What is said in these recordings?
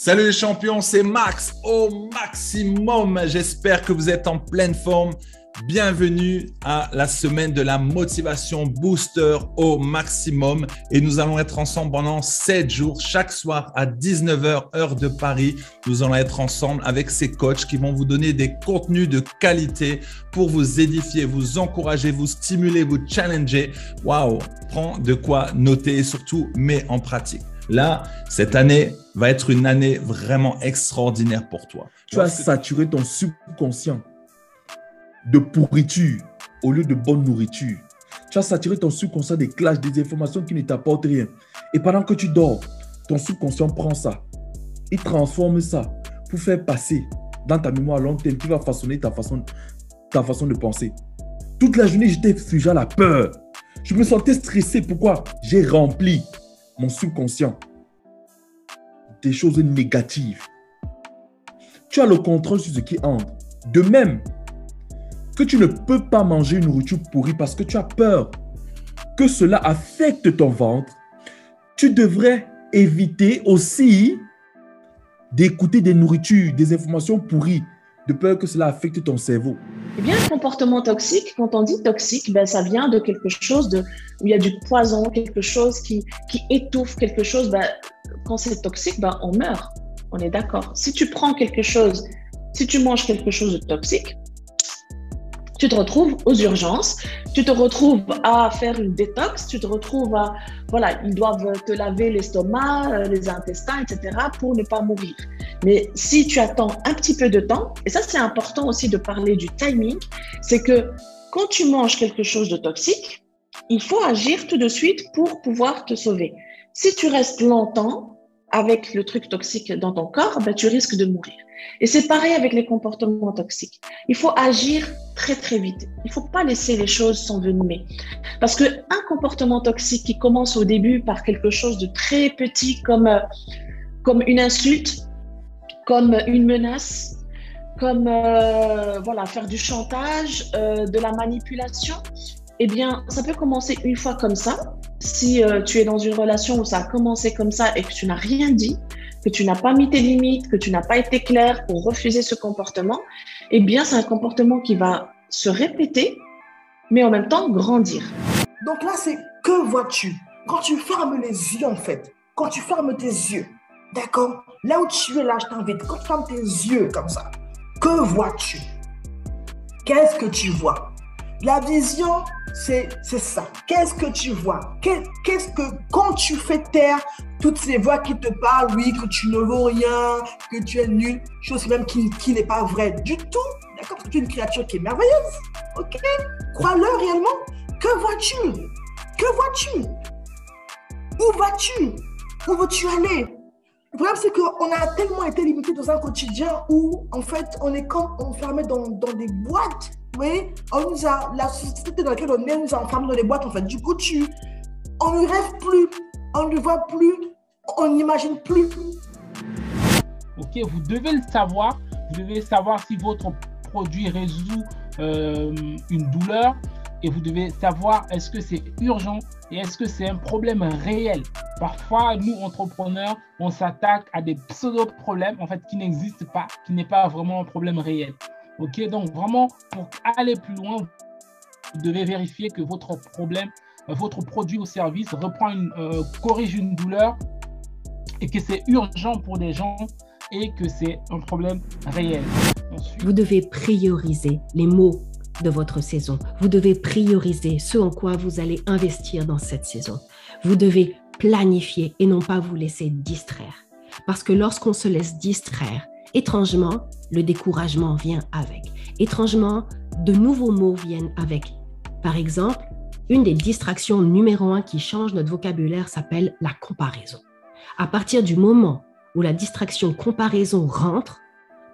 Salut les champions, c'est Max au maximum. J'espère que vous êtes en pleine forme. Bienvenue à la semaine de la motivation booster au maximum. Et nous allons être ensemble pendant 7 jours, chaque soir à 19h, heure de Paris. Nous allons être ensemble avec ces coachs qui vont vous donner des contenus de qualité pour vous édifier, vous encourager, vous stimuler, vous challenger. Waouh, prends de quoi noter et surtout mets en pratique. Là, cette année va être une année vraiment extraordinaire pour toi. Tu vas saturer ton subconscient de pourriture au lieu de bonne nourriture. Tu vas saturer ton subconscient des clashs, des informations qui ne t'apportent rien. Et pendant que tu dors, ton subconscient prend ça. Il transforme ça pour faire passer dans ta mémoire à long terme qui va façonner ta façon de penser. Toute la journée, j'étais sujet à la peur. Je me sentais stressé. Pourquoi? J'ai rempli mon subconscient des choses négatives. Tu as le contrôle sur ce qui entre. De même que tu ne peux pas manger une nourriture pourrie parce que tu as peur que cela affecte ton ventre, tu devrais éviter aussi d'écouter des nourritures, des informations pourries, de peur que cela affecte ton cerveau. Eh bien, le comportement toxique, quand on dit toxique, ça vient de quelque chose où il y a du poison, quelque chose qui étouffe, quelque chose. Quand c'est toxique, on meurt. On est d'accord. Si tu manges quelque chose de toxique, tu te retrouves aux urgences, tu te retrouves à faire une détox, tu te retrouves à, ils doivent te laver l'estomac, les intestins, etc. pour ne pas mourir. Mais si tu attends un petit peu de temps, et ça c'est important aussi de parler du timing, c'est que quand tu manges quelque chose de toxique, il faut agir tout de suite pour pouvoir te sauver. Si tu restes longtemps avec le truc toxique dans ton corps, tu risques de mourir. Et c'est pareil avec les comportements toxiques. Il faut agir très très vite. Il ne faut pas laisser les choses s'envenimer. Parce qu'un comportement toxique qui commence au début par quelque chose de très petit comme une insulte, comme une menace, comme faire du chantage, de la manipulation, eh bien, ça peut commencer une fois comme ça. Si tu es dans une relation où ça a commencé comme ça et que tu n'as rien dit, que tu n'as pas mis tes limites, que tu n'as pas été clair pour refuser ce comportement, eh bien, c'est un comportement qui va se répéter, mais en même temps grandir. Donc là, c'est que vois-tu? Quand tu fermes les yeux, en fait, quand tu fermes tes yeux, d'accord? Là où tu es, là, je t'invite, quand tu fermes tes yeux comme ça, que vois-tu? Qu'est-ce que tu vois? La vision, c'est ça. Qu'est-ce que tu vois? Qu'est-ce que, quand tu fais taire toutes ces voix qui te parlent, oui, que tu ne vaux rien, que tu es nul, chose même qui n'est pas vraie du tout, d'accord? Parce que tu es une créature qui est merveilleuse, ok? Crois-le réellement. Que vois-tu? Que vois-tu? Où vas-tu? Où veux-tu aller? Le problème, c'est qu'on a tellement été limité dans un quotidien où, en fait, on est comme enfermé dans des boîtes. Oui, la société dans laquelle on est nous a enfermés dans des boîtes, en fait. Du coup, on ne rêve plus, on ne voit plus, on n'imagine plus. Ok, vous devez le savoir. Vous devez savoir si votre produit résout une douleur et vous devez savoir est-ce que c'est urgent et est-ce que c'est un problème réel. Parfois, nous, entrepreneurs, on s'attaque à des pseudo-problèmes en fait, qui n'existent pas, qui n'est pas vraiment un problème réel. Ok, donc vraiment, pour aller plus loin, vous devez vérifier que votre problème, votre produit ou service corrige une douleur et que c'est urgent pour des gens et que c'est un problème réel. Ensuite, vous devez prioriser les mots de votre saison. Vous devez prioriser ce en quoi vous allez investir dans cette saison. Vous devez planifier et non pas vous laisser distraire. Parce que lorsqu'on se laisse distraire, étrangement, le découragement vient avec. Étrangement, de nouveaux mots viennent avec. Par exemple, une des distractions numéro 1 qui change notre vocabulaire s'appelle la comparaison. À partir du moment où la distraction comparaison rentre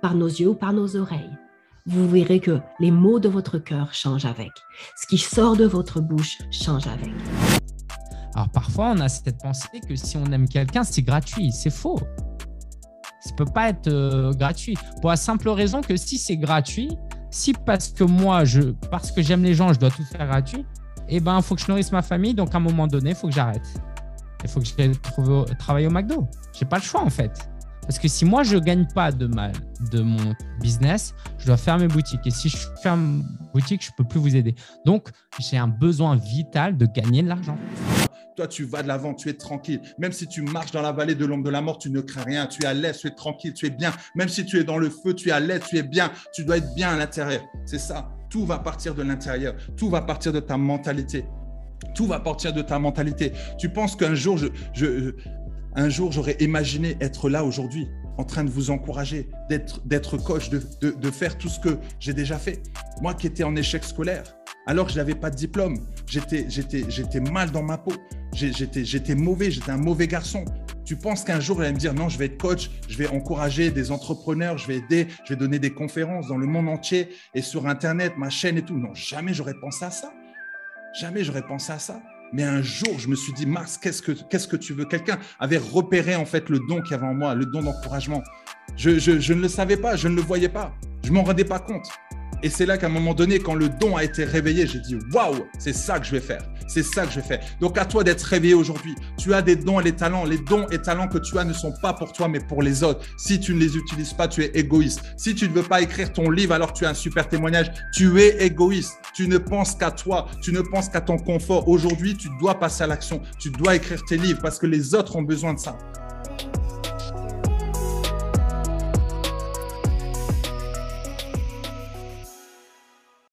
par nos yeux ou par nos oreilles, vous verrez que les mots de votre cœur changent avec. Ce qui sort de votre bouche change avec. Alors parfois, on a cette pensée que si on aime quelqu'un, c'est gratuit. C'est faux. Ça ne peut pas être gratuit. Pour la simple raison que si c'est gratuit, si parce que j'aime les gens, je dois tout faire gratuit, eh ben, il faut que je nourrisse ma famille. Donc, à un moment donné, il faut que j'arrête. Il faut que j'aille travailler au McDo. Je n'ai pas le choix, en fait. Parce que si moi, je ne gagne pas de mon business, je dois fermer boutique. Et si je ferme boutique, je ne peux plus vous aider. Donc, j'ai un besoin vital de gagner de l'argent. Toi, tu vas de l'avant, tu es tranquille. Même si tu marches dans la vallée de l'ombre de la mort, tu ne crains rien. Tu es à l'aise, tu es tranquille, tu es bien. Même si tu es dans le feu, tu es à l'aise, tu es bien. Tu dois être bien à l'intérieur. C'est ça. Tout va partir de l'intérieur. Tout va partir de ta mentalité. Tout va partir de ta mentalité. Tu penses qu'un jour, un jour, j'aurais imaginé être là aujourd'hui, en train de vous encourager, d'être coach, de faire tout ce que j'ai déjà fait. Moi qui étais en échec scolaire, alors que je n'avais pas de diplôme, j'étais mal dans ma peau, j'étais mauvais, j'étais un mauvais garçon. Tu penses qu'un jour, j'allais me dire non, je vais être coach, je vais encourager des entrepreneurs, je vais aider, je vais donner des conférences dans le monde entier et sur Internet, ma chaîne et tout. Non, jamais j'aurais pensé à ça. Jamais j'aurais pensé à ça. Mais un jour, je me suis dit, Max, qu'est-ce que tu veux? Quelqu'un avait repéré en fait le don qu'il y avait en moi, le don d'encouragement. Je ne le savais pas, je ne le voyais pas, je ne m'en rendais pas compte. Et c'est là qu'à un moment donné, quand le don a été réveillé, j'ai dit « Waouh, c'est ça que je vais faire. C'est ça que je vais faire. » Donc, à toi d'être réveillé aujourd'hui. Tu as des dons et des talents. Les dons et talents que tu as ne sont pas pour toi, mais pour les autres. Si tu ne les utilises pas, tu es égoïste. Si tu ne veux pas écrire ton livre alors que tu as un super témoignage, tu es égoïste. Tu ne penses qu'à toi. Tu ne penses qu'à ton confort. Aujourd'hui, tu dois passer à l'action. Tu dois écrire tes livres parce que les autres ont besoin de ça.